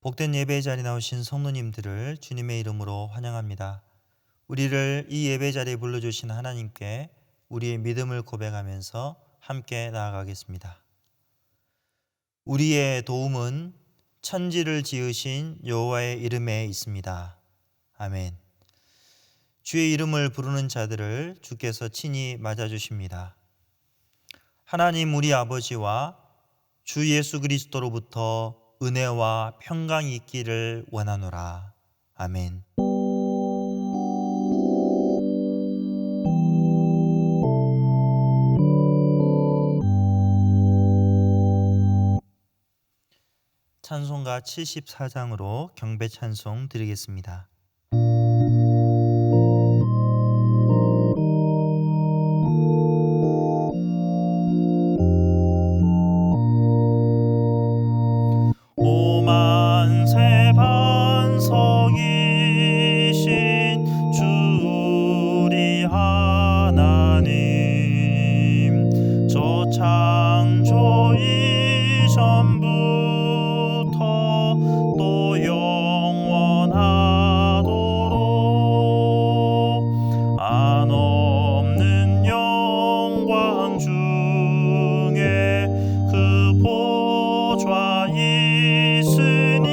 복된 예배의 자리에 나오신 성도님들을 주님의 이름으로 환영합니다. 우리를 이 예배 자리에 불러주신 하나님께 우리의 믿음을 고백하면서 함께 나아가겠습니다. 우리의 도움은 천지를 지으신 여호와의 이름에 있습니다. 아멘. 주의 이름을 부르는 자들을 주께서 친히 맞아주십니다. 하나님 우리 아버지와 주 예수 그리스도로부터 은혜와 평강이 있기를 원하노라. 아멘. 찬송가 74장으로 경배 찬송 드리겠습니다. 오만세 반석이신 주 우리 하나님, 저 창조 이전부터 또 영원하도록 한없는 영광 중에 그 보좌 있으니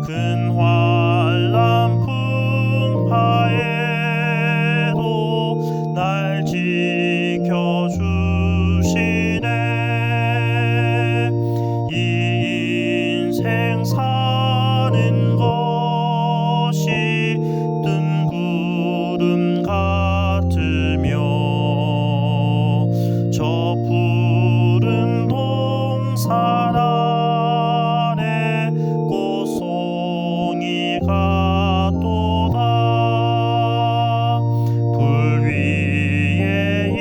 큰 환난 풍파에도 날 지켜주시네. 이 인생 사는 것이 뜬 구름 같으며 저 푸른 동산 아래 꽃송이가 또다. 불 위에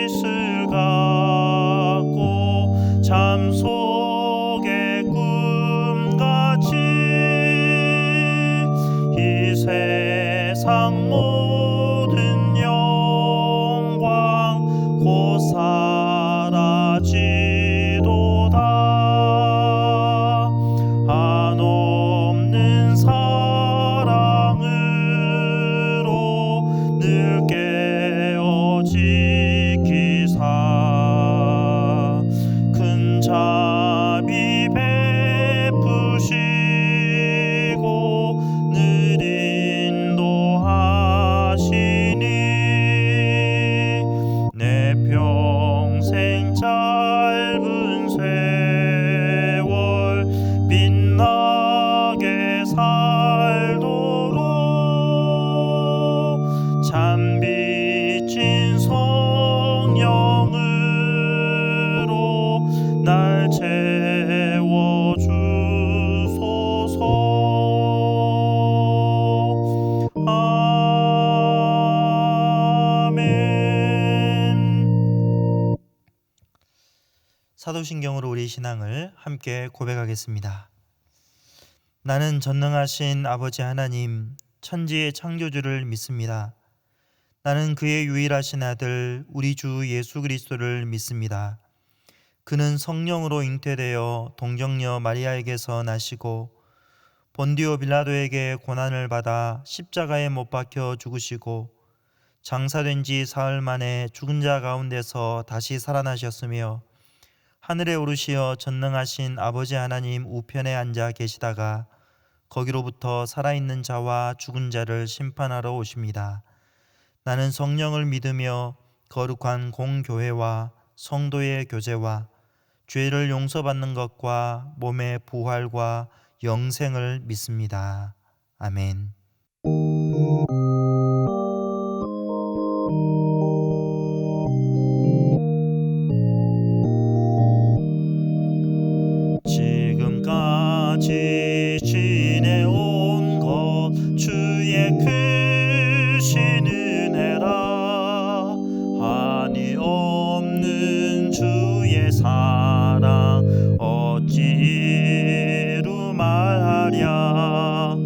이슬 같고 잠 속의 꿈같이 이 세상 모든 영광 곧 사라지도다. 한없는 사랑으로 늘 깨어 지키사 큰 자비 베푸시고 늘 인도하시니 내 평생 짧은 세월 빛나게 살도록 참 비친 성령으로 날 채워주소서. 아멘. 사도신경으로 우리 신앙을 함께 고백하겠습니다. 나는 전능하신 아버지 하나님, 천지의 창조주를 믿습니다. 나는 그의 유일하신 아들 우리 주 예수 그리스도를 믿습니다. 그는 성령으로 잉태되어 동정녀 마리아에게서 나시고 본디오 빌라도에게 고난을 받아 십자가에 못 박혀 죽으시고 장사된 지 사흘 만에 죽은 자 가운데서 다시 살아나셨으며 하늘에 오르시어 전능하신 아버지 하나님 우편에 앉아 계시다가 거기로부터 살아있는 자와 죽은 자를 심판하러 오십니다. 나는 성령을 믿으며 거룩한 공교회와 성도의 교제와 죄를 용서받는 것과 몸의 부활과 영생을 믿습니다. 아멘. 지금까지 지내온 것 주의 크신 은혜라. 한이 없는 주의 사랑 어찌 이루 말하랴.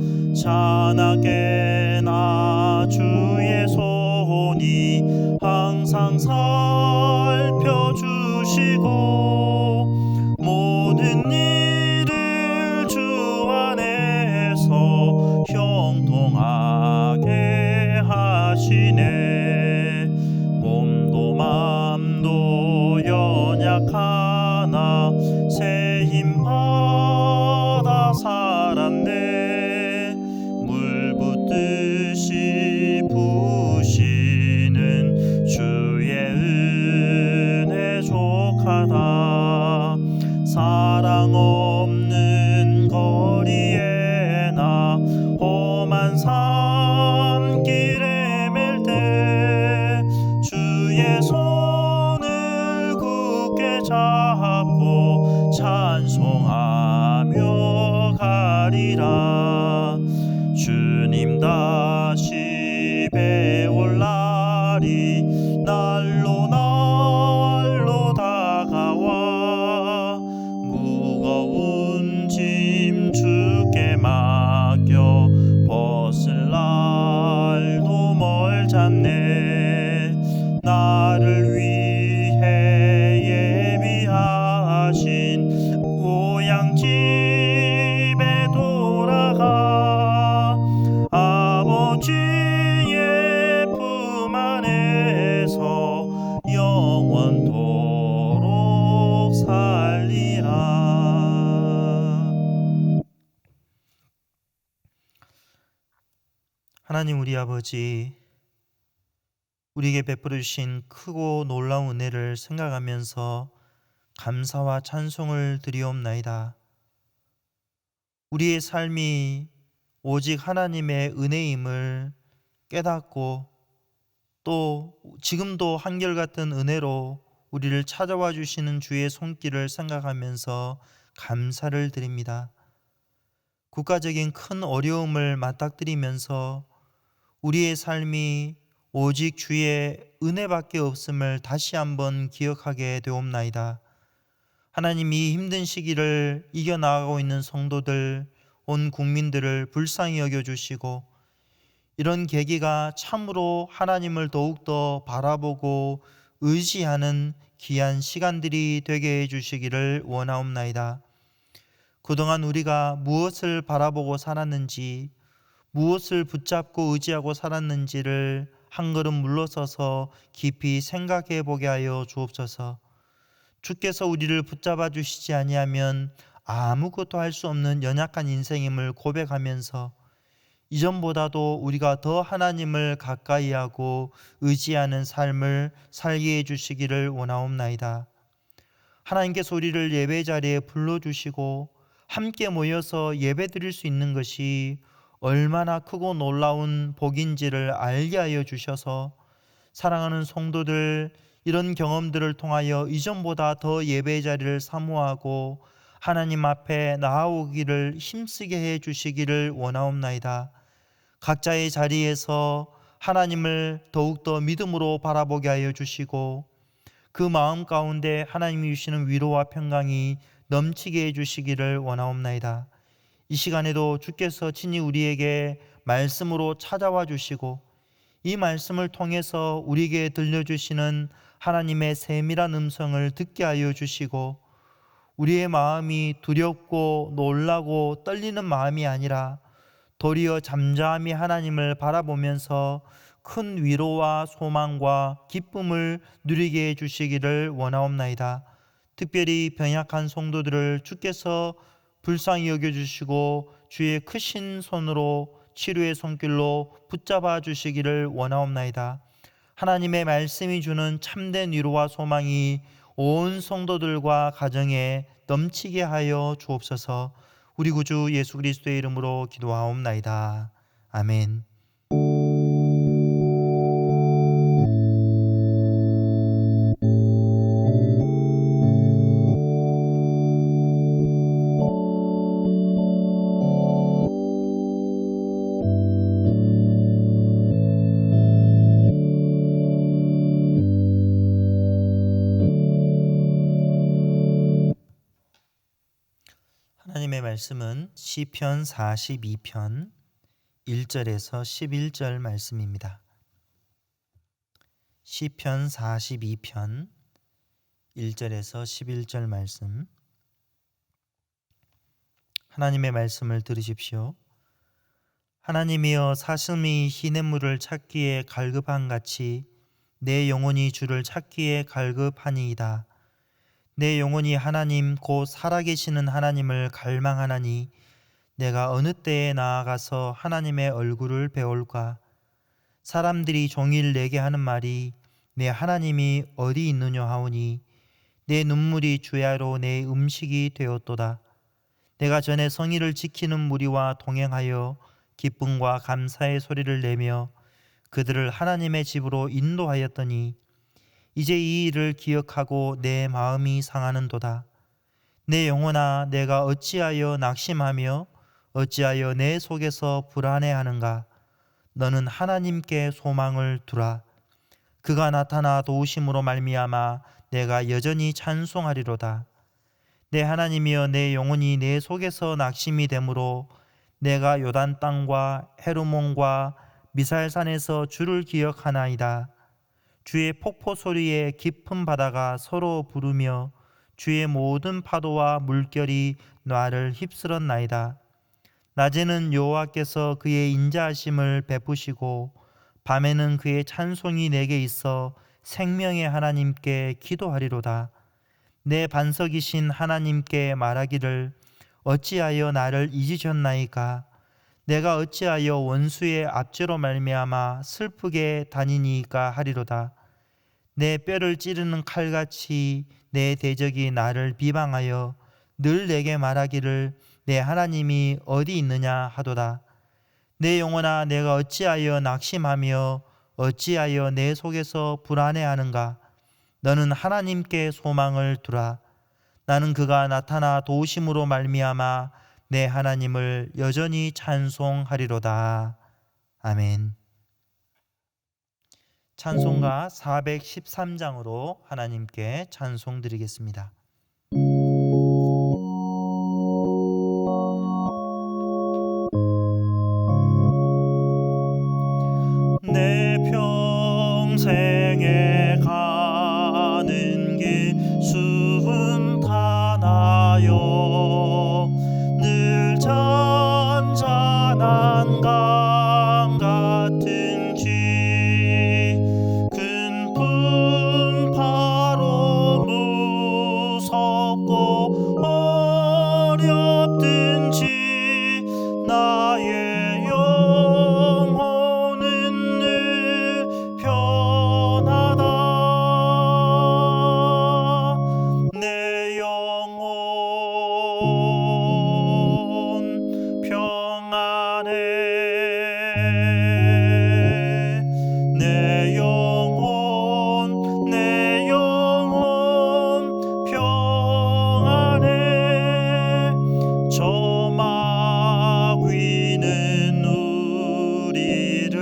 찬하게나 주의 손이 항상 살펴주시고 모든 일을 날로 날로 다가와 무거운 짐 주께 맡겨 벗을 날도 멀잖네. 나를 위해 예비하신 고향집에 돌아가 아버지의 품 안에서 영원토록 살리라. 하나님 우리 아버지, 우리에게 베풀어 주신 크고 놀라운 은혜를 생각하면서 감사와 찬송을 드리옵나이다. 우리의 삶이 오직 하나님의 은혜임을 깨닫고 또 지금도 한결같은 은혜로 우리를 찾아와 주시는 주의 손길을 생각하면서 감사를 드립니다. 국가적인 큰 어려움을 맞닥뜨리면서 우리의 삶이 오직 주의 은혜밖에 없음을 다시 한번 기억하게 되옵나이다. 하나님, 이 힘든 시기를 이겨나가고 있는 성도들, 온 국민들을 불쌍히 여겨주시고 이런 계기가 참으로 하나님을 더욱더 바라보고 의지하는 귀한 시간들이 되게 해주시기를 원하옵나이다. 그동안 우리가 무엇을 바라보고 살았는지, 무엇을 붙잡고 의지하고 살았는지를 한 걸음 물러서서 깊이 생각해 보게 하여 주옵소서. 주께서 우리를 붙잡아 주시지 아니하면 아무것도 할 수 없는 연약한 인생임을 고백하면서 이전보다도 우리가 더 하나님을 가까이 하고 의지하는 삶을 살게 해주시기를 원하옵나이다. 하나님께서 우리를 예배 자리에 불러주시고 함께 모여서 예배 드릴 수 있는 것이 얼마나 크고 놀라운 복인지를 알게 하여 주셔서 사랑하는 성도들, 이런 경험들을 통하여 이전보다 더 예배 자리를 사모하고 하나님 앞에 나아오기를 힘쓰게 해 주시기를 원하옵나이다. 각자의 자리에서 하나님을 더욱더 믿음으로 바라보게 하여 주시고 그 마음 가운데 하나님이 주시는 위로와 평강이 넘치게 해 주시기를 원하옵나이다. 이 시간에도 주께서 친히 우리에게 말씀으로 찾아와 주시고 이 말씀을 통해서 우리에게 들려주시는 하나님의 세밀한 음성을 듣게 하여 주시고 우리의 마음이 두렵고 놀라고 떨리는 마음이 아니라 도리어 잠잠히 하나님을 바라보면서 큰 위로와 소망과 기쁨을 누리게 해주시기를 원하옵나이다. 특별히 병약한 성도들을 주께서 불쌍히 여겨주시고 주의 크신 손으로 치료의 손길로 붙잡아 주시기를 원하옵나이다. 하나님의 말씀이 주는 참된 위로와 소망이 온 성도들과 가정에 넘치게 하여 주옵소서. 우리 구주 예수 그리스도의 이름으로 기도하옵나이다. 아멘. 하나님의 말씀은 시편 42편 1절에서 11절 말씀입니다. 시편 42편 1절에서 11절 말씀, 하나님의 말씀을 들으십시오. 하나님이여, 사슴이 시냇물을 찾기에 갈급한 같이 내 영혼이 주를 찾기에 갈급하니이다. 내 영혼이 하나님 곧 살아계시는 하나님을 갈망하나니 내가 어느 때에 나아가서 하나님의 얼굴을 배울까? 사람들이 종일 내게 하는 말이 내 하나님이 어디 있느냐 하오니 내 눈물이 주야로 내 음식이 되었도다. 내가 전에 성의를 지키는 무리와 동행하여 기쁨과 감사의 소리를 내며 그들을 하나님의 집으로 인도하였더니 이제 이 일을 기억하고 내 마음이 상하는도다. 내 영혼아, 내가 어찌하여 낙심하며 어찌하여 내 속에서 불안해하는가? 너는 하나님께 소망을 두라. 그가 나타나 도우심으로 말미암아 내가 여전히 찬송하리로다. 내 하나님이여, 내 영혼이 내 속에서 낙심이 되므로 내가 요단 땅과 헤르몬과 미살산에서 주를 기억하나이다. 주의 폭포 소리에 깊은 바다가 서로 부르며 주의 모든 파도와 물결이 나를 휩쓸었나이다. 낮에는 여호와께서 그의 인자하심을 베푸시고 밤에는 그의 찬송이 내게 있어 생명의 하나님께 기도하리로다. 내 반석이신 하나님께 말하기를 어찌하여 나를 잊으셨나이까? 내가 어찌하여 원수의 압제로 말미암아 슬프게 다니니까 하리로다. 내 뼈를 찌르는 칼같이 내 대적이 나를 비방하여 늘 내게 말하기를 내 하나님이 어디 있느냐 하도다. 내 영혼아, 내가 어찌하여 낙심하며 어찌하여 내 속에서 불안해하는가? 너는 하나님께 소망을 두라. 나는 그가 나타나 도우심으로 말미암아 내 하나님을 여전히 찬송하리로다. 아멘. 찬송가 413장으로 하나님께 찬송드리겠습니다. 내 평생에 가는 길 순탄하여 늘 잔잔한 강 같은지 큰 풍파로 무섭고 어렵든지 나의 영혼은 늘 편하다. 내 영혼 평안해. 내 영혼 평안해. 저 마귀는 우리를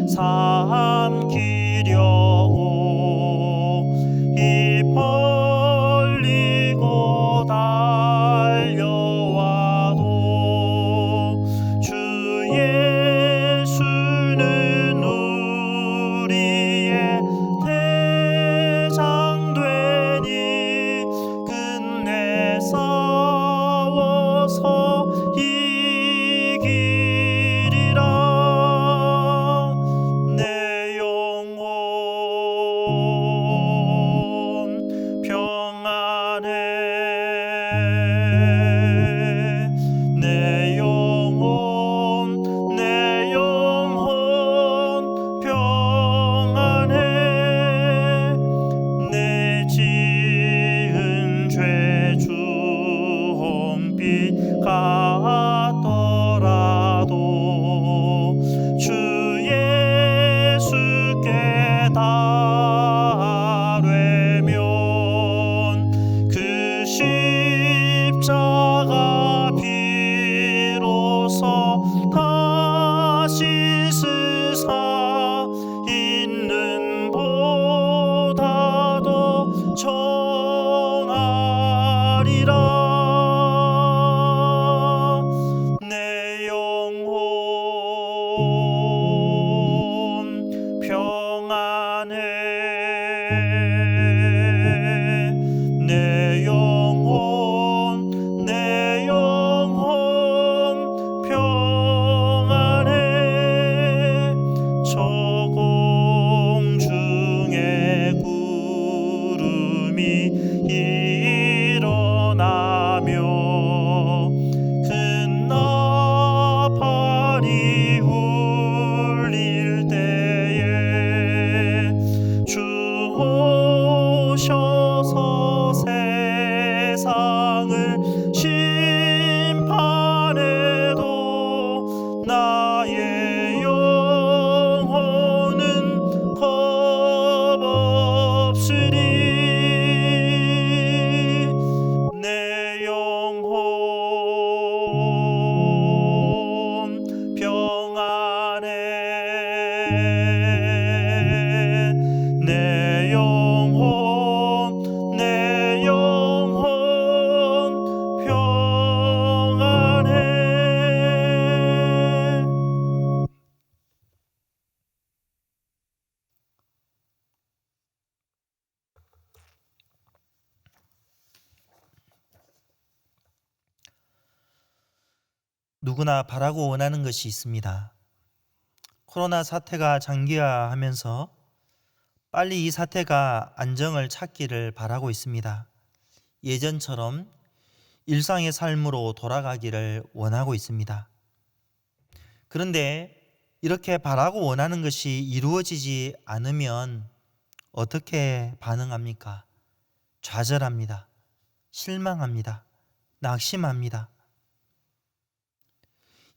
삼키려고 입 벌리고 달려와도 주 예수는 우리의 대장 되니 끝내 싸워서 이기리라. 내 영혼 평안해. 내 영혼 평안해. 내 지은 죄 주홍빛 같더라도 주 예수께 달되면 그 십자가 비로소 다시 쓰사 있는 보다도 정하리라. 내 영혼 평안해. 내 영혼 평안해. 저 공중에 구름이 일어나며 큰 나팔이 울릴 때에 주 누구나 바라고 원하는 것이 있습니다. 코로나 사태가 장기화하면서 빨리 이 사태가 안정을 찾기를 바라고 있습니다. 예전처럼 일상의 삶으로 돌아가기를 원하고 있습니다. 그런데 이렇게 바라고 원하는 것이 이루어지지 않으면 어떻게 반응합니까? 좌절합니다. 실망합니다. 낙심합니다.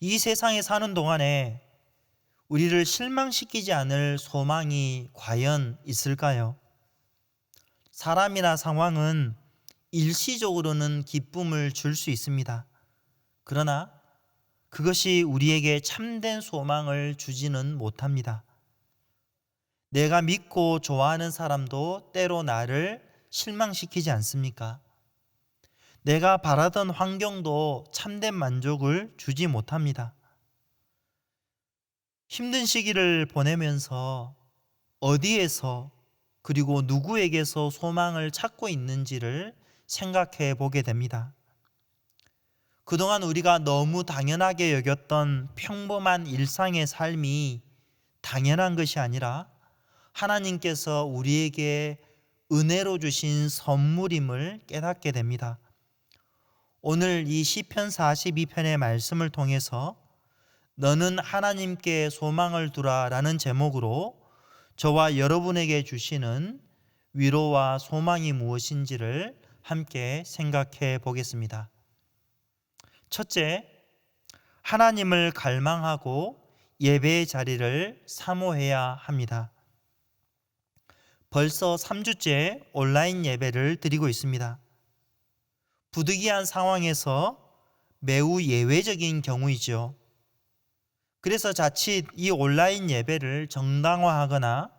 이 세상에 사는 동안에 우리를 실망시키지 않을 소망이 과연 있을까요? 사람이나 상황은 일시적으로는 기쁨을 줄 수 있습니다. 그러나 그것이 우리에게 참된 소망을 주지는 못합니다. 내가 믿고 좋아하는 사람도 때로 나를 실망시키지 않습니까? 내가 바라던 환경도 참된 만족을 주지 못합니다. 힘든 시기를 보내면서 어디에서 그리고 누구에게서 소망을 찾고 있는지를 생각해 보게 됩니다. 그동안 우리가 너무 당연하게 여겼던 평범한 일상의 삶이 당연한 것이 아니라 하나님께서 우리에게 은혜로 주신 선물임을 깨닫게 됩니다. 오늘 이 시편 42편의 말씀을 통해서 너는 하나님께 소망을 두라 라는 제목으로 저와 여러분에게 주시는 위로와 소망이 무엇인지를 함께 생각해 보겠습니다. 첫째, 하나님을 갈망하고 예배의 자리를 사모해야 합니다. 벌써 3주째 온라인 예배를 드리고 있습니다. 부득이한 상황에서 매우 예외적인 경우이죠. 그래서 자칫 이 온라인 예배를 정당화하거나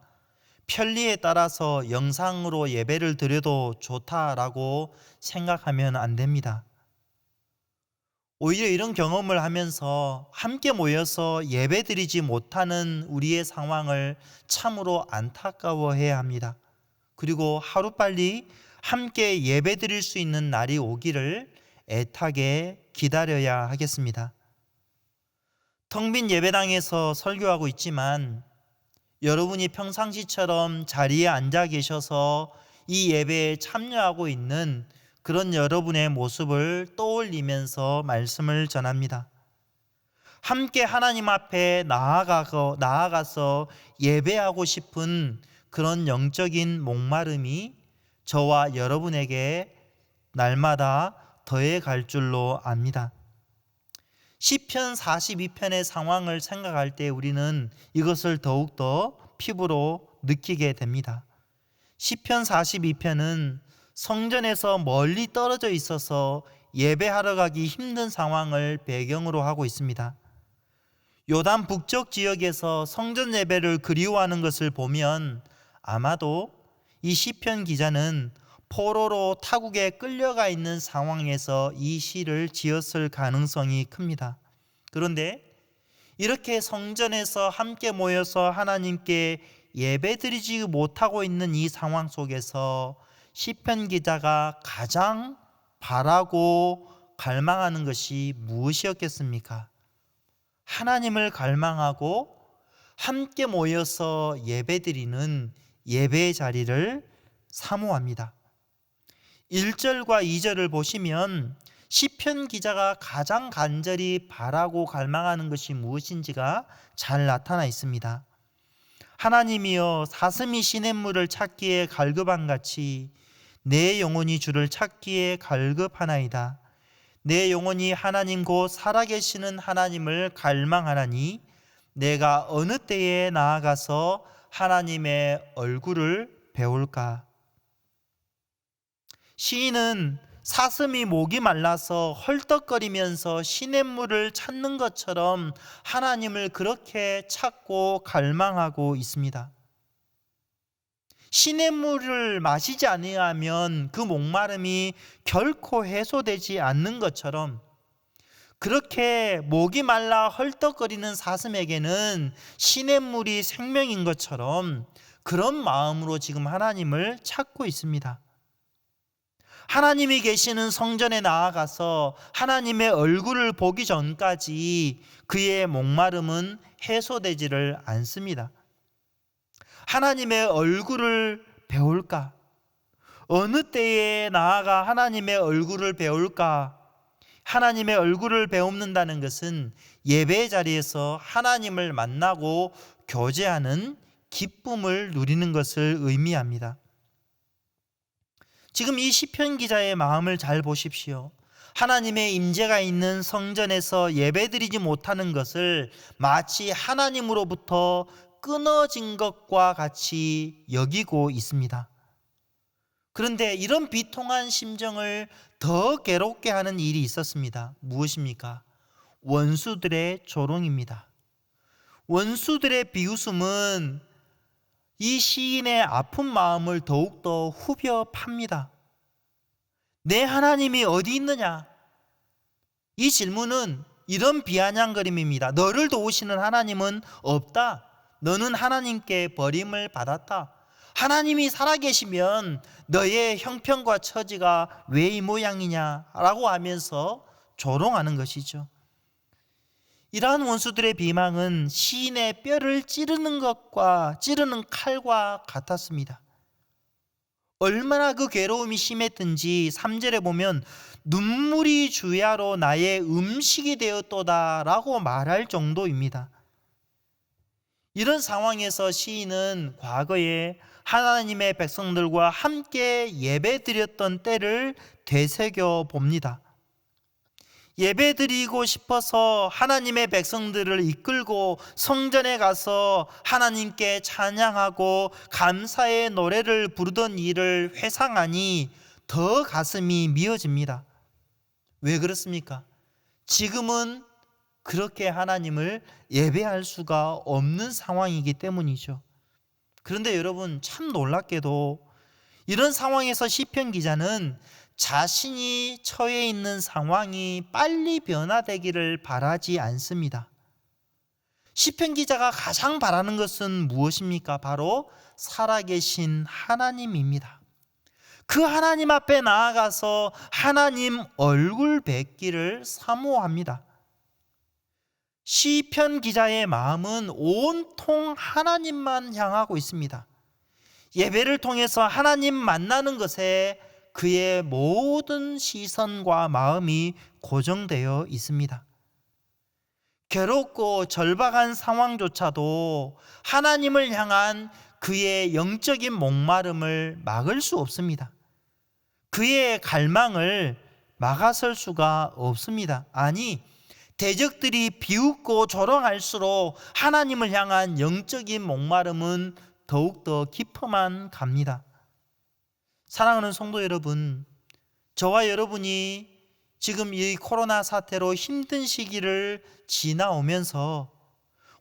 편리에 따라서 영상으로 예배를 드려도 좋다라고 생각하면 안 됩니다. 오히려 이런 경험을 하면서 함께 모여서 예배 드리지 못하는 우리의 상황을 참으로 안타까워해야 합니다. 그리고 하루빨리 함께 예배 드릴 수 있는 날이 오기를 애타게 기다려야 하겠습니다. 텅 빈 예배당에서 설교하고 있지만 여러분이 평상시처럼 자리에 앉아 계셔서 이 예배에 참여하고 있는 그런 여러분의 모습을 떠올리면서 말씀을 전합니다. 함께 하나님 앞에 나아가서 예배하고 싶은 그런 영적인 목마름이 저와 여러분에게 날마다 더해 갈 줄로 압니다. 시편 42편의 상황을 생각할 때 우리는 이것을 더욱더 피부로 느끼게 됩니다. 시편 42편은 성전에서 멀리 떨어져 있어서 예배하러 가기 힘든 상황을 배경으로 하고 있습니다. 요단 북쪽 지역에서 성전 예배를 그리워하는 것을 보면 아마도 이 시편 기자는 포로로 타국에 끌려가 있는 상황에서 이 시를 지었을 가능성이 큽니다. 그런데 이렇게 성전에서 함께 모여서 하나님께 예배드리지 못하고 있는 이 상황 속에서 시편 기자가 가장 바라고 갈망하는 것이 무엇이었겠습니까? 하나님을 갈망하고 함께 모여서 예배드리는 예배의 자리를 사모합니다. 1절과 2절을 보시면 시편 기자가 가장 간절히 바라고 갈망하는 것이 무엇인지가 잘 나타나 있습니다. 하나님이여 사슴이 시냇물을 찾기에 갈급한같이 내 영혼이 주를 찾기에 갈급하나이다. 내 영혼이 하나님 곧 살아계시는 하나님을 갈망하나니 내가 어느 때에 나아가서 하나님의 얼굴을 배울까? 시인은 사슴이 목이 말라서 헐떡거리면서 시냇물을 찾는 것처럼 하나님을 그렇게 찾고 갈망하고 있습니다. 시냇물을 마시지 아니하면 그 목마름이 결코 해소되지 않는 것처럼 그렇게 목이 말라 헐떡거리는 사슴에게는 시냇물이 생명인 것처럼 그런 마음으로 지금 하나님을 찾고 있습니다. 하나님이 계시는 성전에 나아가서 하나님의 얼굴을 보기 전까지 그의 목마름은 해소되지를 않습니다. 하나님의 얼굴을 배울까? 어느 때에 나아가 하나님의 얼굴을 배울까? 하나님의 얼굴을 배운다는 것은 예배 자리에서 하나님을 만나고 교제하는 기쁨을 누리는 것을 의미합니다. 지금 이 시편 기자의 마음을 잘 보십시오. 하나님의 임재가 있는 성전에서 예배드리지 못하는 것을 마치 하나님으로부터 끊어진 것과 같이 여기고 있습니다. 그런데 이런 비통한 심정을 더 괴롭게 하는 일이 있었습니다. 무엇입니까? 원수들의 조롱입니다. 원수들의 비웃음은 이 시인의 아픈 마음을 더욱더 후벼 팝니다. 내 하나님이 어디 있느냐? 이 질문은 이런 비아냥거림입니다. 너를 도우시는 하나님은 없다. 너는 하나님께 버림을 받았다. 하나님이 살아계시면 너의 형편과 처지가 왜 이 모양이냐? 라고 하면서 조롱하는 것이죠. 이러한 원수들의 비망은 시인의 뼈를 찌르는 칼과 같았습니다. 얼마나 그 괴로움이 심했든지 3절에 보면 눈물이 주야로 나의 음식이 되었도다 라고 말할 정도입니다. 이런 상황에서 시인은 과거에 하나님의 백성들과 함께 예배드렸던 때를 되새겨 봅니다. 예배드리고 싶어서 하나님의 백성들을 이끌고 성전에 가서 하나님께 찬양하고 감사의 노래를 부르던 일을 회상하니 더 가슴이 미어집니다. 왜 그렇습니까? 지금은 그렇게 하나님을 예배할 수가 없는 상황이기 때문이죠. 그런데 여러분, 참 놀랍게도 이런 상황에서 시편 기자는 자신이 처해 있는 상황이 빨리 변화되기를 바라지 않습니다. 시편 기자가 가장 바라는 것은 무엇입니까? 바로 살아계신 하나님입니다. 그 하나님 앞에 나아가서 하나님 얼굴 뵙기를 사모합니다. 시편 기자의 마음은 온통 하나님만 향하고 있습니다. 예배를 통해서 하나님 만나는 것에 그의 모든 시선과 마음이 고정되어 있습니다. 괴롭고 절박한 상황조차도 하나님을 향한 그의 영적인 목마름을 막을 수 없습니다. 그의 갈망을 막아설 수가 없습니다. 아니, 대적들이 비웃고 조롱할수록 하나님을 향한 영적인 목마름은 더욱더 깊어만 갑니다. 사랑하는 성도 여러분, 저와 여러분이 지금 이 코로나 사태로 힘든 시기를 지나오면서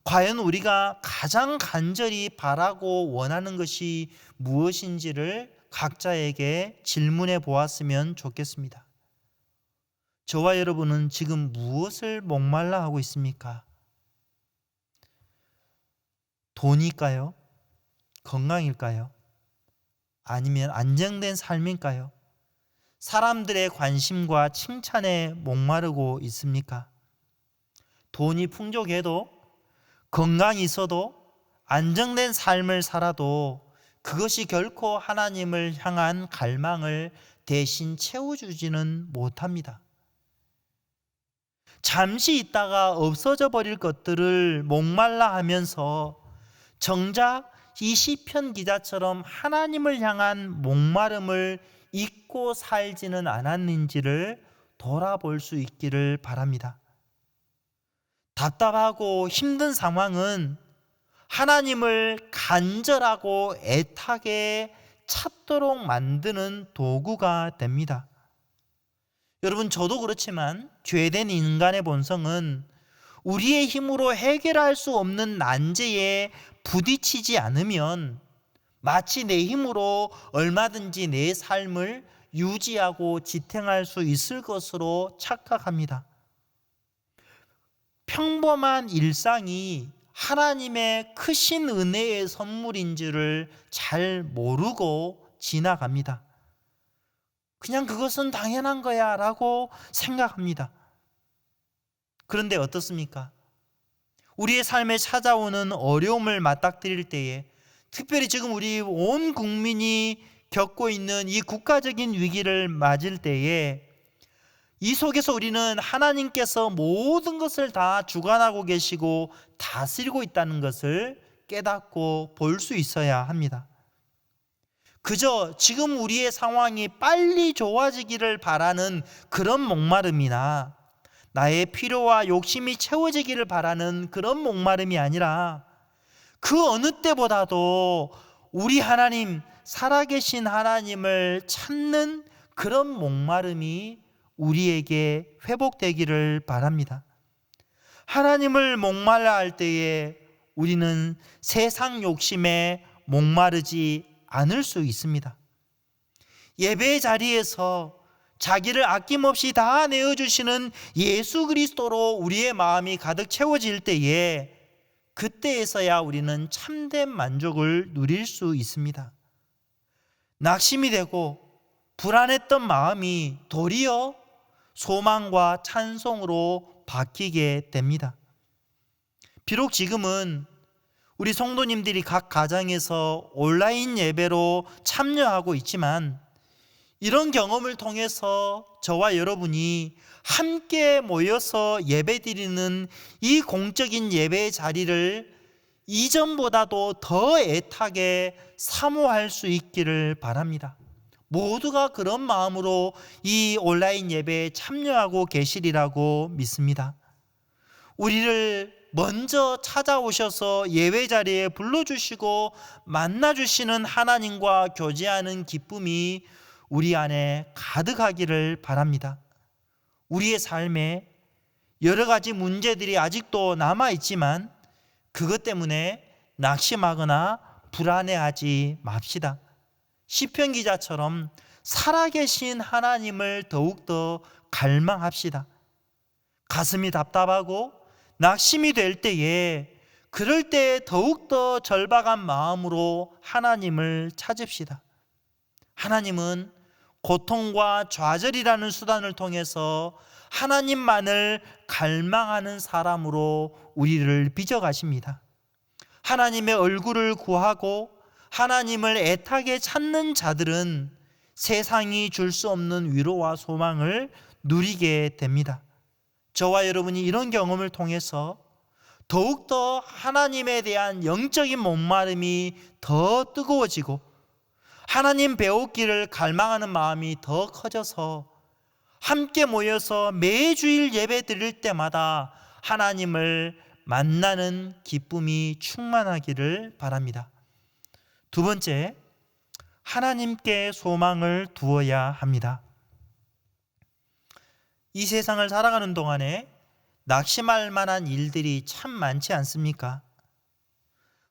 과연 우리가 가장 간절히 바라고 원하는 것이 무엇인지를 각자에게 질문해 보았으면 좋겠습니다. 저와 여러분은 지금 무엇을 목말라 하고 있습니까? 돈일까요? 건강일까요? 아니면 안정된 삶일까요? 사람들의 관심과 칭찬에 목마르고 있습니까? 돈이 풍족해도, 건강이 있어도, 안정된 삶을 살아도 그것이 결코 하나님을 향한 갈망을 대신 채워주지는 못합니다. 잠시 있다가 없어져 버릴 것들을 목말라 하면서 정작 이 시편 기자처럼 하나님을 향한 목마름을 잊고 살지는 않았는지를 돌아볼 수 있기를 바랍니다. 답답하고 힘든 상황은 하나님을 간절하고 애타게 찾도록 만드는 도구가 됩니다. 여러분, 저도 그렇지만 죄된 인간의 본성은 우리의 힘으로 해결할 수 없는 난제에 부딪히지 않으면 마치 내 힘으로 얼마든지 내 삶을 유지하고 지탱할 수 있을 것으로 착각합니다. 평범한 일상이 하나님의 크신 은혜의 선물인 줄을 잘 모르고 지나갑니다. 그냥 그것은 당연한 거야 라고 생각합니다. 그런데 어떻습니까? 우리의 삶에 찾아오는 어려움을 맞닥뜨릴 때에, 특별히 지금 우리 온 국민이 겪고 있는 이 국가적인 위기를 맞을 때에, 이 속에서 우리는 하나님께서 모든 것을 다 주관하고 계시고 다스리고 있다는 것을 깨닫고 볼 수 있어야 합니다. 그저 지금 우리의 상황이 빨리 좋아지기를 바라는 그런 목마름이나 나의 필요와 욕심이 채워지기를 바라는 그런 목마름이 아니라, 그 어느 때보다도 우리 하나님, 살아계신 하나님을 찾는 그런 목마름이 우리에게 회복되기를 바랍니다. 하나님을 목말라 할 때에 우리는 세상 욕심에 목마르지 않을 수 있습니다. 예배의 자리에서 자기를 아낌없이 다 내어주시는 예수 그리스도로 우리의 마음이 가득 채워질 때에, 그때에서야 우리는 참된 만족을 누릴 수 있습니다. 낙심이 되고 불안했던 마음이 도리어 소망과 찬송으로 바뀌게 됩니다. 비록 지금은 우리 성도님들이 각 가정에서 온라인 예배로 참여하고 있지만, 이런 경험을 통해서 저와 여러분이 함께 모여서 예배드리는 이 공적인 예배의 자리를 이전보다도 더 애타게 사모할 수 있기를 바랍니다. 모두가 그런 마음으로 이 온라인 예배에 참여하고 계시리라고 믿습니다. 우리를 먼저 찾아오셔서 예배 자리에 불러주시고 만나주시는 하나님과 교제하는 기쁨이 우리 안에 가득하기를 바랍니다. 우리의 삶에 여러 가지 문제들이 아직도 남아있지만 그것 때문에 낙심하거나 불안해하지 맙시다. 시편 기자처럼 살아계신 하나님을 더욱더 갈망합시다. 가슴이 답답하고 낙심이 될 때에, 그럴 때 더욱더 절박한 마음으로 하나님을 찾읍시다. 하나님은 고통과 좌절이라는 수단을 통해서 하나님만을 갈망하는 사람으로 우리를 빚어가십니다. 하나님의 얼굴을 구하고 하나님을 애타게 찾는 자들은 세상이 줄 수 없는 위로와 소망을 누리게 됩니다. 저와 여러분이 이런 경험을 통해서 더욱더 하나님에 대한 영적인 목마름이 더 뜨거워지고 하나님 배우기를 갈망하는 마음이 더 커져서 함께 모여서 매주일 예배 드릴 때마다 하나님을 만나는 기쁨이 충만하기를 바랍니다. 두 번째, 하나님께 소망을 두어야 합니다. 이 세상을 살아가는 동안에 낙심할 만한 일들이 참 많지 않습니까?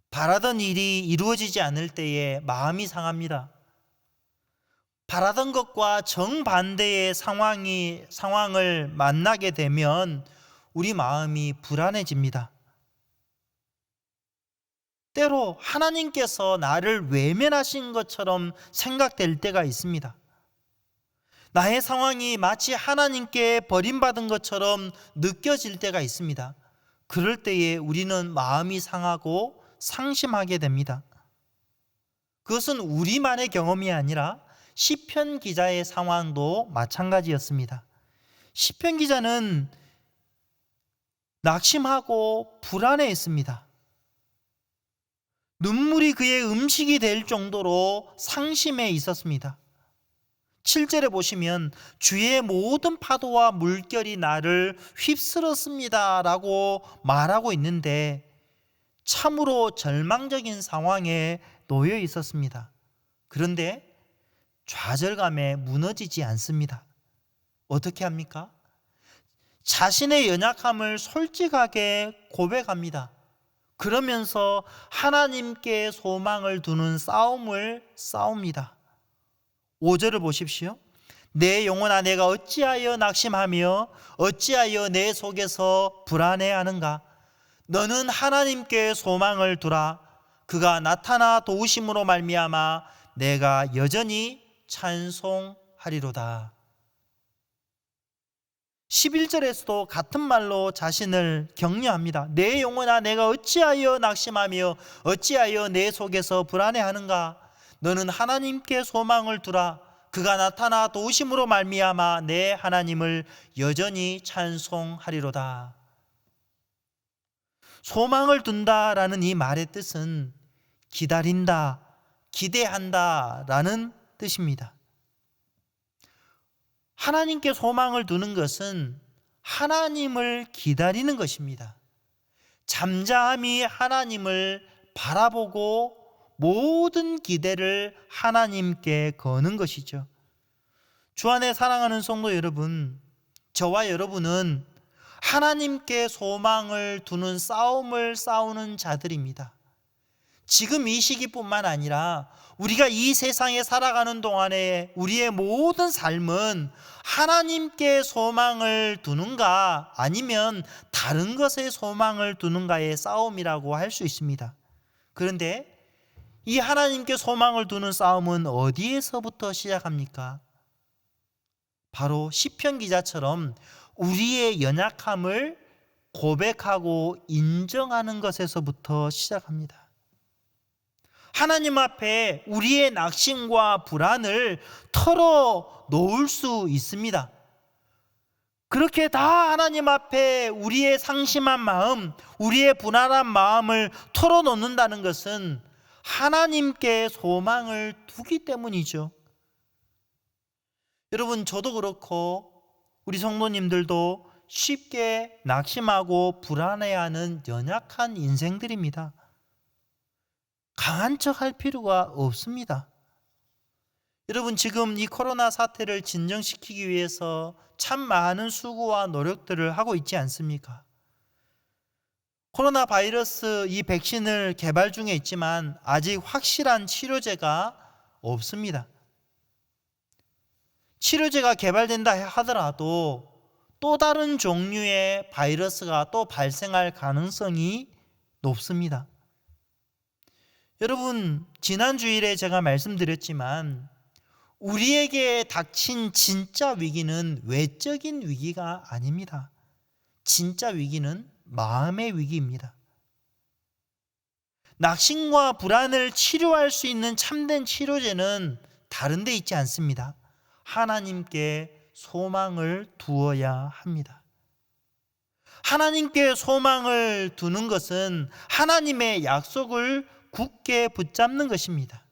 바라던 일이 이루어지지 않을 때에 마음이 상합니다. 바라던 것과 정반대의 상황을 만나게 되면 우리 마음이 불안해집니다. 때로 하나님께서 나를 외면하신 것처럼 생각될 때가 있습니다. 나의 상황이 마치 하나님께 버림받은 것처럼 느껴질 때가 있습니다. 그럴 때에 우리는 마음이 상하고 상심하게 됩니다. 그것은 우리만의 경험이 아니라 시편 기자의 상황도 마찬가지였습니다. 시편 기자는 낙심하고 불안해했습니다. 눈물이 그의 음식이 될 정도로 상심해 있었습니다. 7절에 보시면 주의 모든 파도와 물결이 나를 휩쓸었습니다 라고 말하고 있는데, 참으로 절망적인 상황에 놓여 있었습니다. 그런데 좌절감에 무너지지 않습니다. 어떻게 합니까? 자신의 연약함을 솔직하게 고백합니다. 그러면서 하나님께 소망을 두는 싸움을 싸웁니다. 5절을 보십시오. 내 영혼아, 내가 어찌하여 낙심하며 어찌하여 내 속에서 불안해하는가? 너는 하나님께 소망을 두라. 그가 나타나 도우심으로 말미암아 내가 여전히 찬송하리로다. 11절에서도 같은 말로 자신을 격려합니다. 내 영혼아, 내가 어찌하여 낙심하며 어찌하여 내 속에서 불안해하는가? 너는 하나님께 소망을 두라. 그가 나타나 도우심으로 말미암아 내 하나님을 여전히 찬송하리로다. 소망을 둔다라는 이 말의 뜻은 기다린다, 기대한다라는 뜻입니다. 하나님께 소망을 두는 것은 하나님을 기다리는 것입니다. 잠잠히 하나님을 바라보고 모든 기대를 하나님께 거는 것이죠. 주 안에 사랑하는 성도 여러분, 저와 여러분은 하나님께 소망을 두는 싸움을 싸우는 자들입니다. 지금 이 시기뿐만 아니라 우리가 이 세상에 살아가는 동안에 우리의 모든 삶은 하나님께 소망을 두는가 아니면 다른 것에 소망을 두는가의 싸움이라고 할 수 있습니다. 그런데 이 하나님께 소망을 두는 싸움은 어디에서부터 시작합니까? 바로 시편 기자처럼 우리의 연약함을 고백하고 인정하는 것에서부터 시작합니다. 하나님 앞에 우리의 낙심과 불안을 털어놓을 수 있습니다. 그렇게 다 하나님 앞에 우리의 상심한 마음, 우리의 불안한 마음을 털어놓는다는 것은 하나님께 소망을 두기 때문이죠. 여러분, 저도 그렇고 우리 성도님들도 쉽게 낙심하고 불안해하는 연약한 인생들입니다. 강한 척 할 필요가 없습니다. 여러분, 지금 이 코로나 사태를 진정시키기 위해서 참 많은 수고와 노력들을 하고 있지 않습니까? 코로나 바이러스 이 백신을 개발 중에 있지만 아직 확실한 치료제가 없습니다. 치료제가 개발된다 하더라도 또 다른 종류의 바이러스가 또 발생할 가능성이 높습니다. 여러분, 지난 주일에 제가 말씀드렸지만 우리에게 닥친 진짜 위기는 외적인 위기가 아닙니다. 진짜 위기는 마음의 위기입니다. 낙심과 불안을 치료할 수 있는 참된 치료제는 다른 데 있지 않습니다. 하나님께 소망을 두어야 합니다. 하나님께 소망을 두는 것은 하나님의 약속을 굳게 붙잡는 것입니다.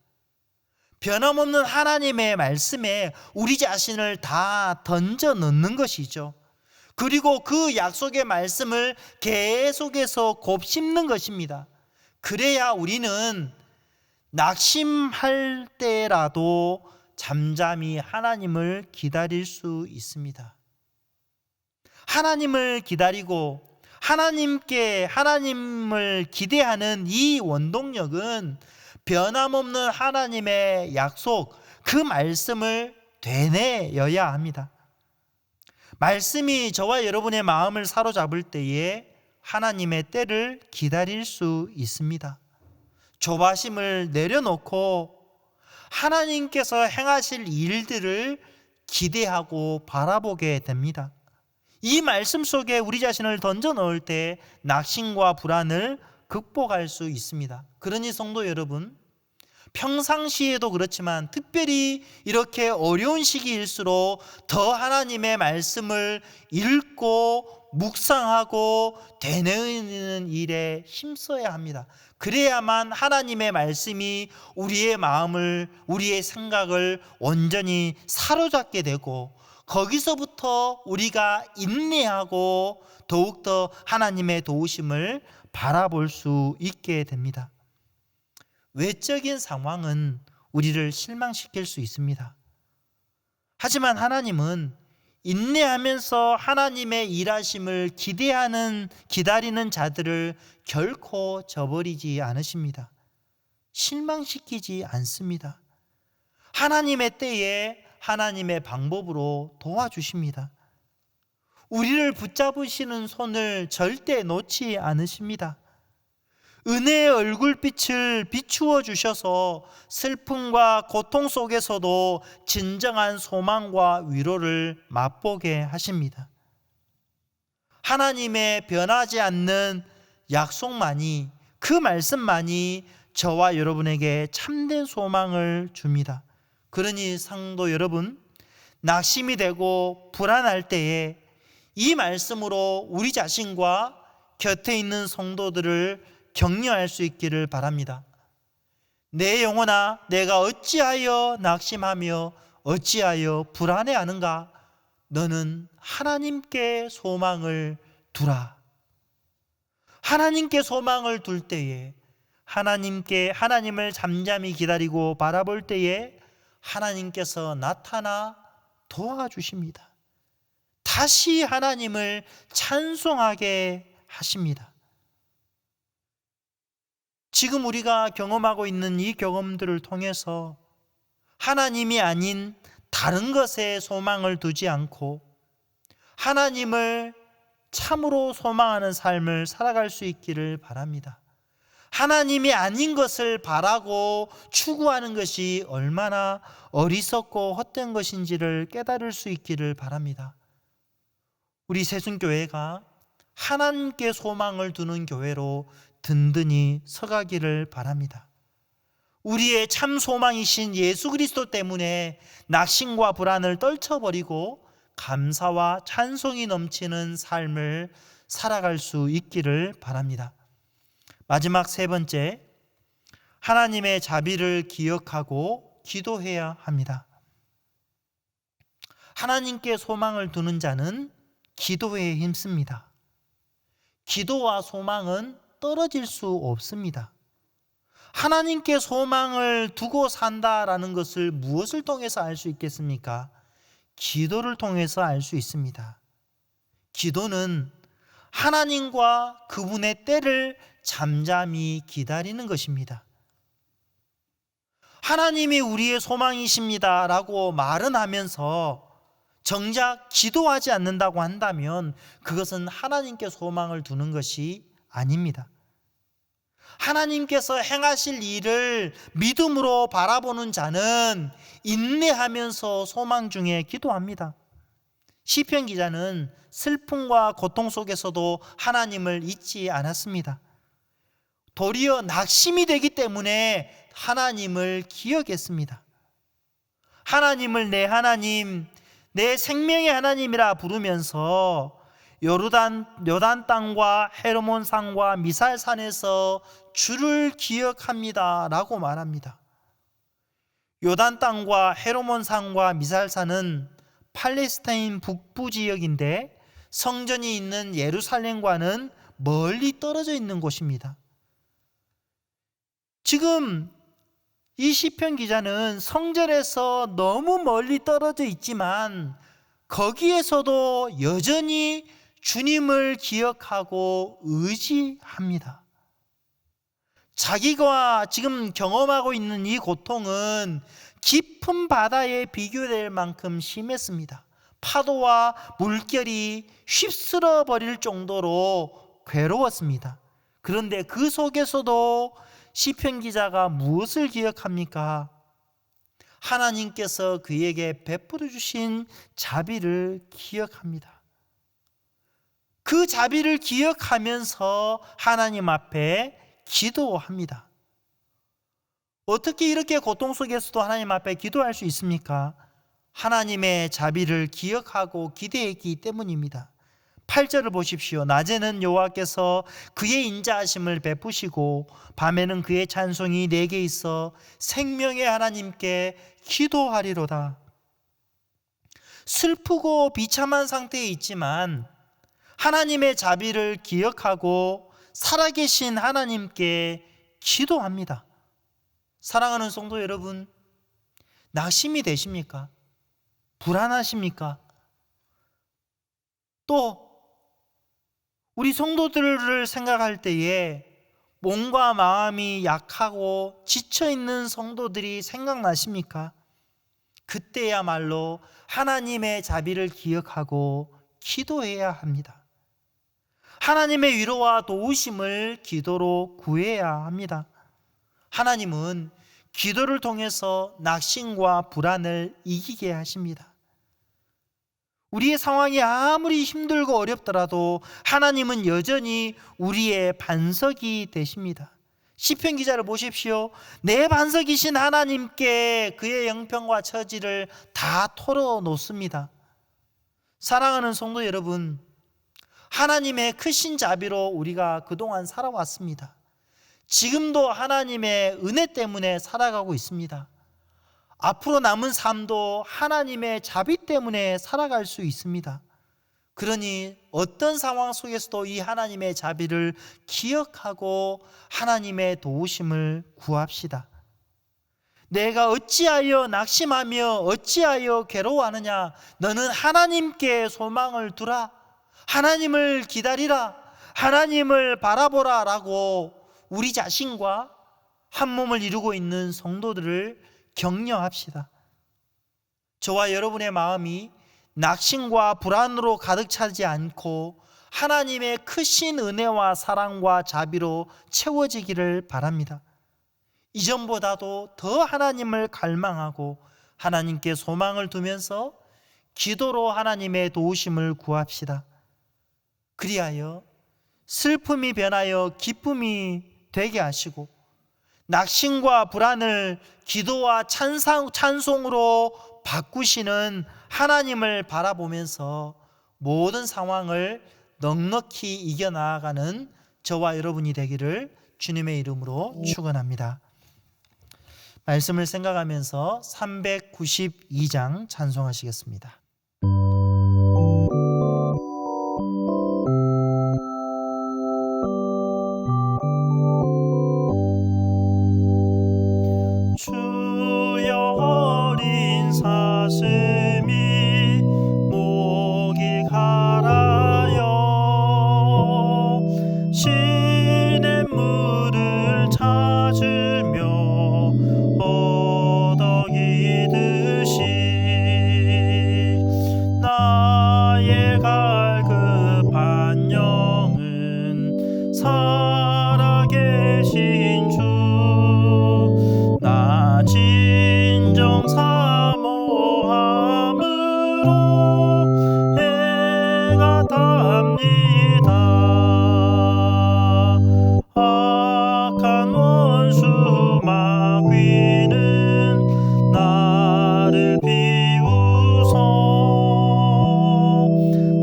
변함없는 하나님의 말씀에 우리 자신을 다 던져 넣는 것이죠. 그리고 그 약속의 말씀을 계속해서 곱씹는 것입니다. 그래야 우리는 낙심할 때라도 잠잠히 하나님을 기다릴 수 있습니다. 하나님을 기다리고 하나님을 기대하는 이 원동력은 변함없는 하나님의 약속, 그 말씀을 되뇌어야 합니다. 말씀이 저와 여러분의 마음을 사로잡을 때에 하나님의 때를 기다릴 수 있습니다. 조바심을 내려놓고 하나님께서 행하실 일들을 기대하고 바라보게 됩니다. 이 말씀 속에 우리 자신을 던져 넣을 때 낙심과 불안을 극복할 수 있습니다. 그러니 성도 여러분, 평상시에도 그렇지만 특별히 이렇게 어려운 시기일수록 더 하나님의 말씀을 읽고 묵상하고 되뇌이는 일에 힘써야 합니다. 그래야만 하나님의 말씀이 우리의 마음을, 우리의 생각을 온전히 사로잡게 되고 거기서부터 우리가 인내하고 더욱더 하나님의 도우심을 바라볼 수 있게 됩니다. 외적인 상황은 우리를 실망시킬 수 있습니다. 하지만 하나님은 인내하면서 하나님의 일하심을 기다리는 자들을 결코 저버리지 않으십니다. 실망시키지 않습니다. 하나님의 때에 하나님의 방법으로 도와주십니다. 우리를 붙잡으시는 손을 절대 놓지 않으십니다. 은혜의 얼굴빛을 비추어 주셔서 슬픔과 고통 속에서도 진정한 소망과 위로를 맛보게 하십니다. 하나님의 변하지 않는 약속만이, 그 말씀만이 저와 여러분에게 참된 소망을 줍니다. 그러니 성도 여러분, 낙심이 되고 불안할 때에 이 말씀으로 우리 자신과 곁에 있는 성도들을 격려할 수 있기를 바랍니다. 내 영혼아, 내가 어찌하여 낙심하며 어찌하여 불안해하는가? 너는 하나님께 소망을 두라. 하나님께 소망을 둘 때에, 하나님을 잠잠히 기다리고 바라볼 때에 하나님께서 나타나 도와주십니다. 다시 하나님을 찬송하게 하십니다. 지금 우리가 경험하고 있는 이 경험들을 통해서 하나님이 아닌 다른 것에 소망을 두지 않고 하나님을 참으로 소망하는 삶을 살아갈 수 있기를 바랍니다. 하나님이 아닌 것을 바라고 추구하는 것이 얼마나 어리석고 헛된 것인지를 깨달을 수 있기를 바랍니다. 우리 새순교회가 하나님께 소망을 두는 교회로 든든히 서가기를 바랍니다. 우리의 참 소망이신 예수 그리스도 때문에 낙심과 불안을 떨쳐버리고 감사와 찬송이 넘치는 삶을 살아갈 수 있기를 바랍니다. 마지막 세 번째, 하나님의 자비를 기억하고 기도해야 합니다. 하나님께 소망을 두는 자는 기도에 힘씁니다. 기도와 소망은 떨어질 수 없습니다. 하나님께 소망을 두고 산다라는 것을 무엇을 통해서 알 수 있겠습니까? 기도를 통해서 알 수 있습니다. 기도는 하나님과 그분의 때를 잠잠히 기다리는 것입니다. 하나님이 우리의 소망이십니다 라고 말은 하면서 정작 기도하지 않는다고 한다면 그것은 하나님께 소망을 두는 것이 아닙니다. 하나님께서 행하실 일을 믿음으로 바라보는 자는 인내하면서 소망 중에 기도합니다. 시편 기자는 슬픔과 고통 속에서도 하나님을 잊지 않았습니다. 도리어 낙심이 되기 때문에 하나님을 기억했습니다. 하나님을 내 하나님, 내 생명의 하나님이라 부르면서 요단 땅과 헤르몬 산과 미살 산에서 주를 기억합니다 라고 말합니다. 요단 땅과 헤르몬 산과 미살 산은 팔레스타인 북부 지역인데 성전이 있는 예루살렘과는 멀리 떨어져 있는 곳입니다. 지금 이 시편 기자는 성전에서 너무 멀리 떨어져 있지만 거기에서도 여전히 주님을 기억하고 의지합니다. 자기가 지금 경험하고 있는 이 고통은 깊은 바다에 비교될 만큼 심했습니다. 파도와 물결이 휩쓸어 버릴 정도로 괴로웠습니다. 그런데 그 속에서도 시편 기자가 무엇을 기억합니까? 하나님께서 그에게 베풀어 주신 자비를 기억합니다. 그 자비를 기억하면서 하나님 앞에 기도합니다. 어떻게 이렇게 고통 속에서도 하나님 앞에 기도할 수 있습니까? 하나님의 자비를 기억하고 기대했기 때문입니다. 8절을 보십시오. 낮에는 여호와께서 그의 인자하심을 베푸시고 밤에는 그의 찬송이 내게 있어 생명의 하나님께 기도하리로다. 슬프고 비참한 상태에 있지만 하나님의 자비를 기억하고 살아계신 하나님께 기도합니다. 사랑하는 성도 여러분, 낙심이 되십니까? 불안하십니까? 또 우리 성도들을 생각할 때에 몸과 마음이 약하고 지쳐있는 성도들이 생각나십니까? 그때야말로 하나님의 자비를 기억하고 기도해야 합니다. 하나님의 위로와 도우심을 기도로 구해야 합니다. 하나님은 기도를 통해서 낙심과 불안을 이기게 하십니다. 우리의 상황이 아무리 힘들고 어렵더라도 하나님은 여전히 우리의 반석이 되십니다. 시편 기자를 보십시오. 내 반석이신 하나님께 그의 영평과 처지를 다 털어놓습니다. 사랑하는 성도 여러분, 하나님의 크신 자비로 우리가 그동안 살아왔습니다. 지금도 하나님의 은혜 때문에 살아가고 있습니다. 앞으로 남은 삶도 하나님의 자비 때문에 살아갈 수 있습니다. 그러니 어떤 상황 속에서도 이 하나님의 자비를 기억하고 하나님의 도우심을 구합시다. 내가 어찌하여 낙심하며 어찌하여 괴로워하느냐? 너는 하나님께 소망을 두라. 하나님을 기다리라. 하나님을 바라보라 라고 우리 자신과 한 몸을 이루고 있는 성도들을 격려합시다. 저와 여러분의 마음이 낙심과 불안으로 가득 차지 않고 하나님의 크신 은혜와 사랑과 자비로 채워지기를 바랍니다. 이전보다도 더 하나님을 갈망하고 하나님께 소망을 두면서 기도로 하나님의 도우심을 구합시다. 그리하여 슬픔이 변하여 기쁨이 되게 하시고 낙심과 불안을 기도와 찬송으로 바꾸시는 하나님을 바라보면서 모든 상황을 넉넉히 이겨나가는 저와 여러분이 되기를 주님의 이름으로 축원합니다. 말씀을 생각하면서 392장 찬송하시겠습니다. 사슴이 목이 갈아요 시냇물을 찾으며 어덕이듯이 나의 갈급한 영은 살아계신 주 나 진정 사모함으로 해가 답니다. 악한 원수 마귀는 나를 비웃어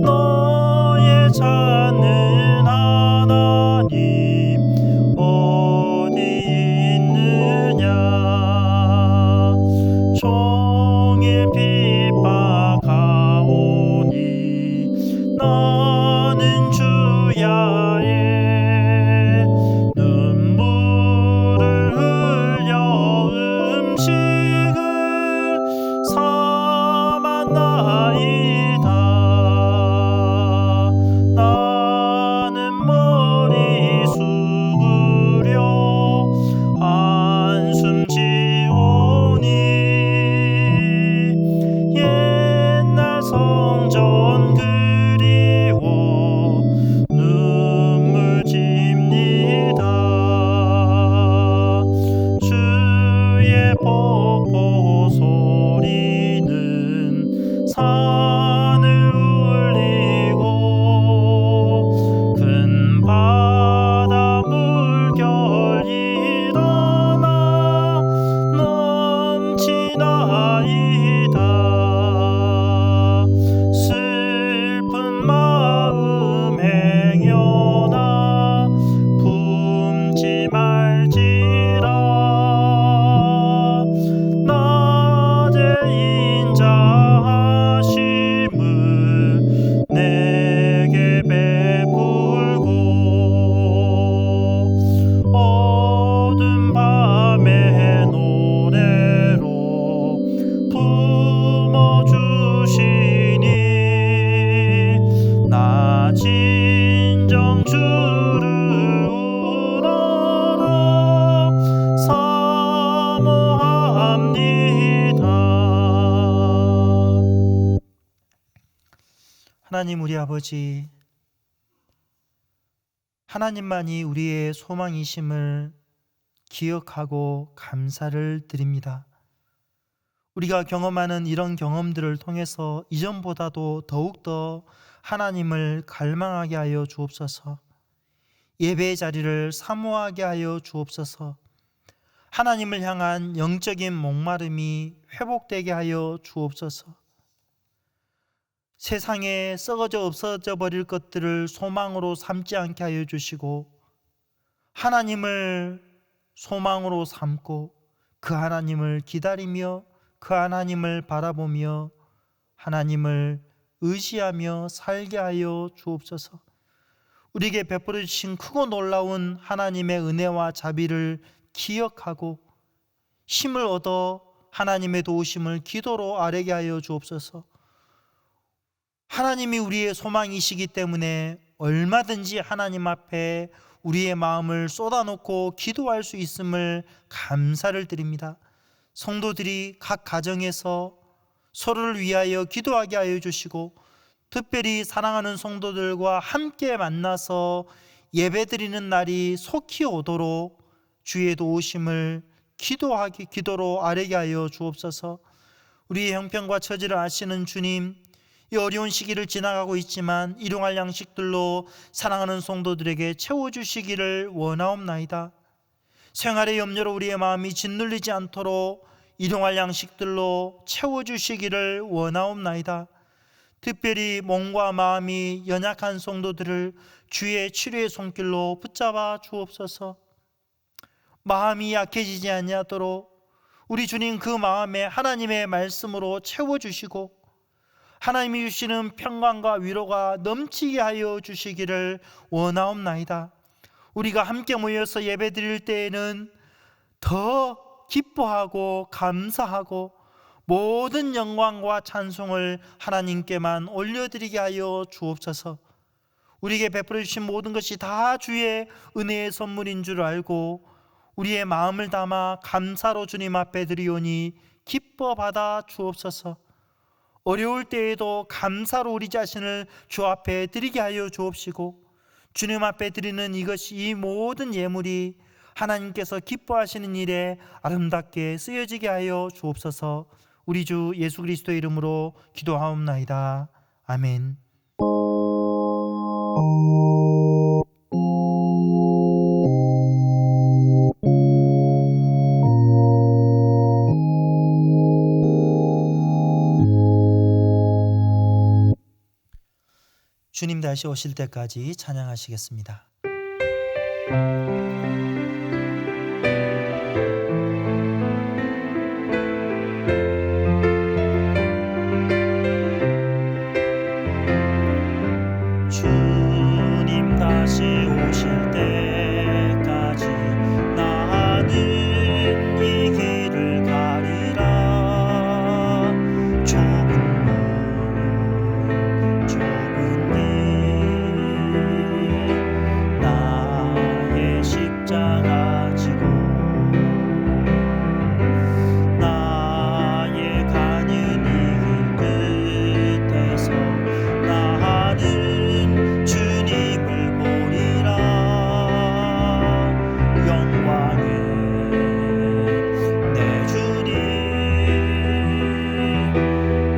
너의 찾는 하나님 어디 있느냐 종일 핍박하오니 나는 주야의 눈물을 흘려 음식을 삼았나이다. 나는 머리 숙으려 한숨 지오니 옛날 성전 그리워 눈물 집니다. 주의 폭포 소리는 산을 울리고 큰 바다 물결 일어나 넘치나이다. 슬픈 마음 행여나 품지 말지라. 낮에 인자하심을 내게 베풀고 어두운 밤의 노래로 품어주시니 나 진정 주를 우러러 사모합니다. 하나님 우리 아버지, 하나님만이 우리의 소망이심을 기억하고 감사를 드립니다. 우리가 경험하는 이런 경험들을 통해서 이전보다도 더욱더 하나님을 갈망하게 하여 주옵소서. 예배의 자리를 사모하게 하여 주옵소서. 하나님을 향한 영적인 목마름이 회복되게 하여 주옵소서. 세상에 썩어져 없어져 버릴 것들을 소망으로 삼지 않게 하여 주시고, 하나님을 소망으로 삼고 그 하나님을 기다리며 그 하나님을 바라보며 하나님을 의지하며 살게 하여 주옵소서. 우리에게 베풀어 주신 크고 놀라운 하나님의 은혜와 자비를 기억하고 힘을 얻어 하나님의 도우심을 기도로 아뢰게 하여 주옵소서. 하나님이 우리의 소망이시기 때문에 얼마든지 하나님 앞에 우리의 마음을 쏟아놓고 기도할 수 있음을 감사를 드립니다. 성도들이 각 가정에서 서로를 위하여 기도하게 하여 주시고, 특별히 사랑하는 성도들과 함께 만나서 예배드리는 날이 속히 오도록 주의 도우심을 기도로 아뢰게 하여 주옵소서. 우리의 형편과 처지를 아시는 주님, 이 어려운 시기를 지나가고 있지만 일용할 양식들로 사랑하는 성도들에게 채워주시기를 원하옵나이다. 생활의 염려로 우리의 마음이 짓눌리지 않도록 일용할 양식들로 채워주시기를 원하옵나이다. 특별히 몸과 마음이 연약한 성도들을 주의 치료의 손길로 붙잡아 주옵소서. 마음이 약해지지 아니하도록 우리 주님 그 마음에 하나님의 말씀으로 채워주시고, 하나님이 주시는 평강과 위로가 넘치게 하여 주시기를 원하옵나이다. 우리가 함께 모여서 예배드릴 때에는 더 기뻐하고 감사하고 모든 영광과 찬송을 하나님께만 올려드리게 하여 주옵소서. 우리에게 베풀어 주신 모든 것이 다 주의 은혜의 선물인 줄 알고 우리의 마음을 담아 감사로 주님 앞에 드리오니 기뻐 받아 주옵소서. 어려울 때에도 감사로 우리 자신을 주 앞에 드리게 하여 주옵시고, 주님 앞에 드리는 이 모든 예물이 하나님께서 기뻐하시는 일에 아름답게 쓰여지게 하여 주옵소서. 우리 주 예수 그리스도의 이름으로 기도하옵나이다. 아멘. 주님 다시 오실 때까지 찬양하시겠습니다. 주님 다시 오실 때까지 나는 이 길을 가리라. 좁은 길 나의 십자가 지고 나의 가는 이 길 끝에서 나는 주님을 보리라. 영광의 내 주님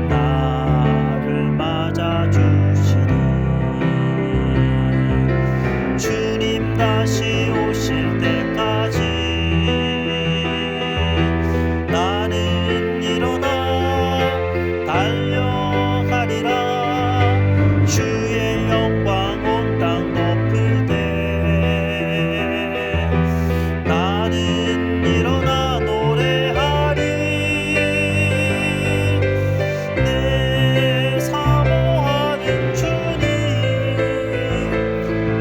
나를 맞아주시리. 주님 다시 오실 때까지 나는 일어나 달려가리라. 주의 영광 온 땅 덮을 때 나는 일어나 노래하리. 내 사모하는 주님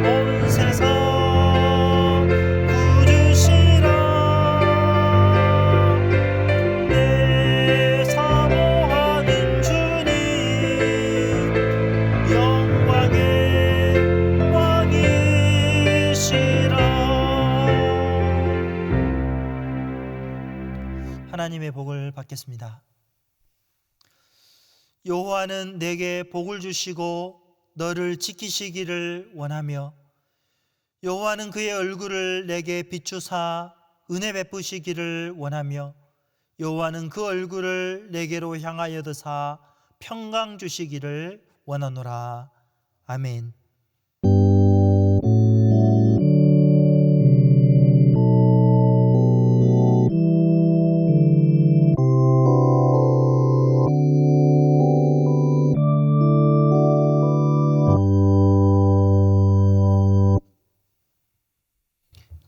온 세상 구주시라. 내 사모하는 주님 영광의 왕이시라. 하나님의 복을 받겠습니다. 여호와는 내게 복을 주시고 너를 지키시기를 원하며 여호와는 그의 얼굴을 내게 비추사 은혜 베푸시기를 원하며 여호와는 그 얼굴을 내게로 향하여 드사 평강 주시기를 원하노라. 아멘.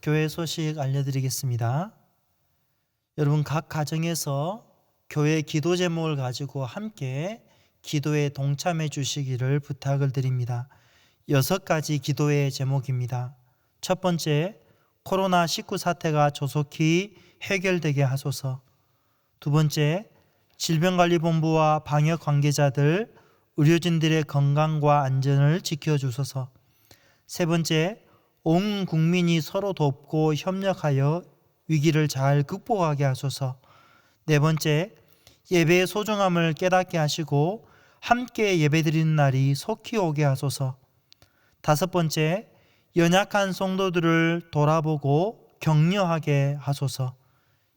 교회 소식 알려드리겠습니다. 여러분, 각 가정에서 교회 기도 제목을 가지고 함께 기도에 동참해 주시기를 부탁을 드립니다. 6가지 기도의 제목입니다. 첫 번째, 코로나19 사태가 조속히 해결되게 하소서. 두 번째, 질병관리본부와 방역 관계자들, 의료진들의 건강과 안전을 지켜주소서. 세 번째, 온 국민이 서로 돕고 협력하여 위기를 잘 극복하게 하소서. 네 번째, 예배의 소중함을 깨닫게 하시고 함께 예배드리는 날이 속히 오게 하소서. 다섯 번째, 연약한 성도들을 돌아보고 격려하게 하소서.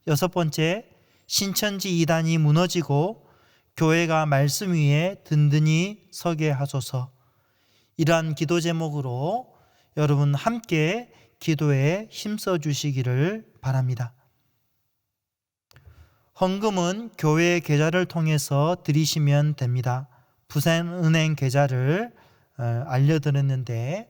여섯 번째, 신천지 이단이 무너지고 교회가 말씀 위에 든든히 서게 하소서. 이러한 기도 제목으로 여러분 함께 기도에 힘써 주시기를 바랍니다. 헌금은 교회 계좌를 통해서 드리시면 됩니다. 부산은행 계좌를 알려드렸는데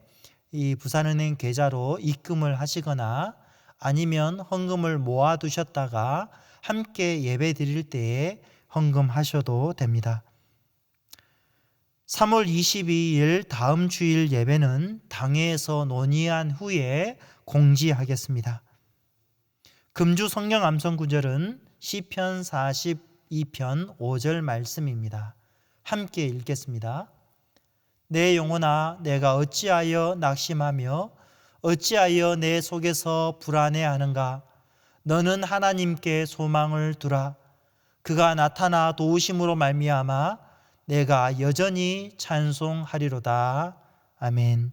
이 부산은행 계좌로 입금을 하시거나 아니면 헌금을 모아두셨다가 함께 예배 드릴 때에 헌금하셔도 됩니다. 3월 22일 다음 주일 예배는 당회에서 논의한 후에 공지하겠습니다. 금주 성경 암송 구절은 시편 42편 5절 말씀입니다. 함께 읽겠습니다. 내 영혼아, 내가 어찌하여 낙심하며 어찌하여 내 속에서 불안해하는가? 너는 하나님께 소망을 두라. 그가 나타나 도우심으로 말미암아 내가 여전히 찬송하리로다. 아멘.